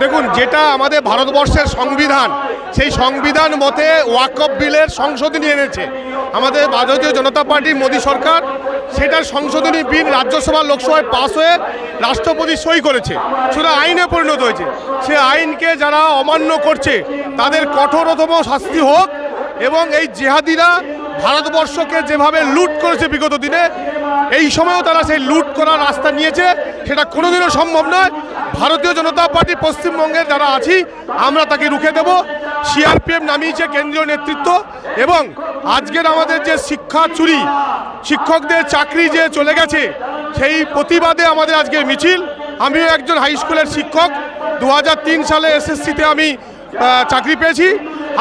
দেখুন, যেটা আমাদের ভারতবর্ষের সংবিধান, সেই সংবিধান মতে ওয়াকফ বিলের সংশোধনী এনেছে আমাদের ভারতীয় জনতা পার্টি মোদী সরকার। সেটার সংশোধনী বিল রাজ্যসভা লোকসভায় পাস হয়ে রাষ্ট্রপতি সই করেছে, সেটা আইনে পরিণত হয়েছে। সে আইনকে যারা অমান্য করছে তাদের কঠোরতম শাস্তি হোক, এবং এই জেহাদিরা ভারতবর্ষকে যেভাবে লুট করেছে বিগত দিনে, এই সময়ও তারা সেই লুট করার রাস্তা নিয়েছে, সেটা কোনোদিনও সম্ভব নয়। ভারতীয় জনতা পার্টি পশ্চিমবঙ্গের যারা আছি আমরা তাকে রুখে দেব। সিআরপিএফ নামিয়েছে কেন্দ্রীয় নেতৃত্ব, এবং আজকের আমাদের যে শিক্ষা চুরি, শিক্ষকদের চাকরি যে চলে গেছে, সেই প্রতিবাদে আমাদের আজকের মিছিল। আমিও একজন হাই স্কুলের শিক্ষক, 2003 সালে এসএসসিতে আমি চাকরি পেয়েছি।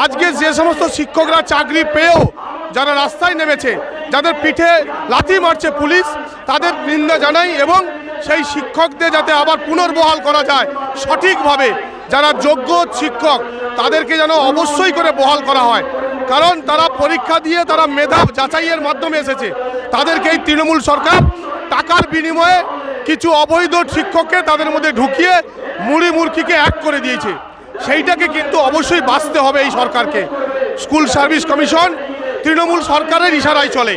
আজকে যে সমস্ত শিক্ষকরা চাকরি পেয়েও যারা রাস্তায় নেমেছে, যাদের পিঠে লাথি মারছে পুলিশ, তাদের নিন্দা জানাই, এবং সেই শিক্ষকদের যাতে আবার পুনর্বহাল করা যায় সঠিকভাবে। যারা যোগ্য শিক্ষক তাদেরকে যেন অবশ্যই করে বহাল করা হয়, কারণ তারা পরীক্ষা দিয়ে তারা মেধা যাচাইয়ের মাধ্যমে এসেছে। তাদেরকে এই তৃণমূল সরকার টাকার বিনিময়ে কিছু অবৈধ শিক্ষককে তাদের মধ্যে ঢুকিয়ে মুড়ি মুরগিকে এক করে দিয়েছে। সেইটাকে কিন্তু অবশ্যই বাঁচতে হবে এই সরকারকে। স্কুল সার্ভিস কমিশন তৃণমূল সরকারের ইশারায় চলে,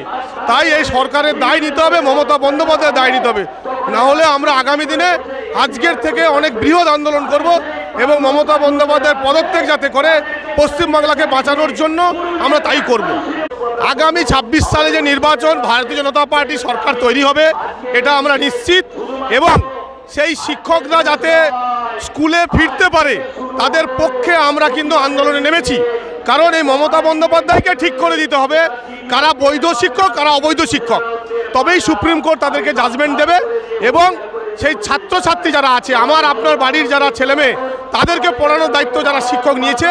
তাই এই সরকারের দায় নিতে হবে, মমতা বন্দ্যোপাধ্যায়ের দায় নিতে হবে। না হলে আমরা আগামী দিনে আজকের থেকে অনেক বৃহৎ আন্দোলন করব, এবং মমতা বন্দ্যোপাধ্যায়ের পদত্যাগ যাতে করে পশ্চিমবাংলাকে বাঁচানোর জন্য আমরা তাই করব। আগামী 26 সালে যে নির্বাচন, ভারতীয় জনতা পার্টি সরকার তৈরি হবে, এটা আমরা নিশ্চিত। এবং সেই শিক্ষকরা যাতে স্কুলে ফিরতে পারে তাদের পক্ষে আমরা কিন্তু আন্দোলনে নেমেছি, কারণ এই মমতা বন্দ্যোপাধ্যায়কে ঠিক করে দিতে হবে কারা বৈধ শিক্ষক কারা অবৈধ শিক্ষক, তবেই সুপ্রিম কোর্ট তাদেরকে জাজমেন্ট দেবে। এবং সেই ছাত্রছাত্রী যারা আছে, আমার আপনার বাড়ির যারা ছেলেমেয়ে, তাদেরকে পড়ানোর দায়িত্ব যারা শিক্ষক নিয়েছে,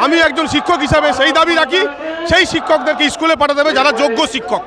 আমি একজন শিক্ষক হিসাবে সেই দাবি রাখি, সেই শিক্ষকদেরকে স্কুলে পাঠাতে হবে যারা যোগ্য শিক্ষক।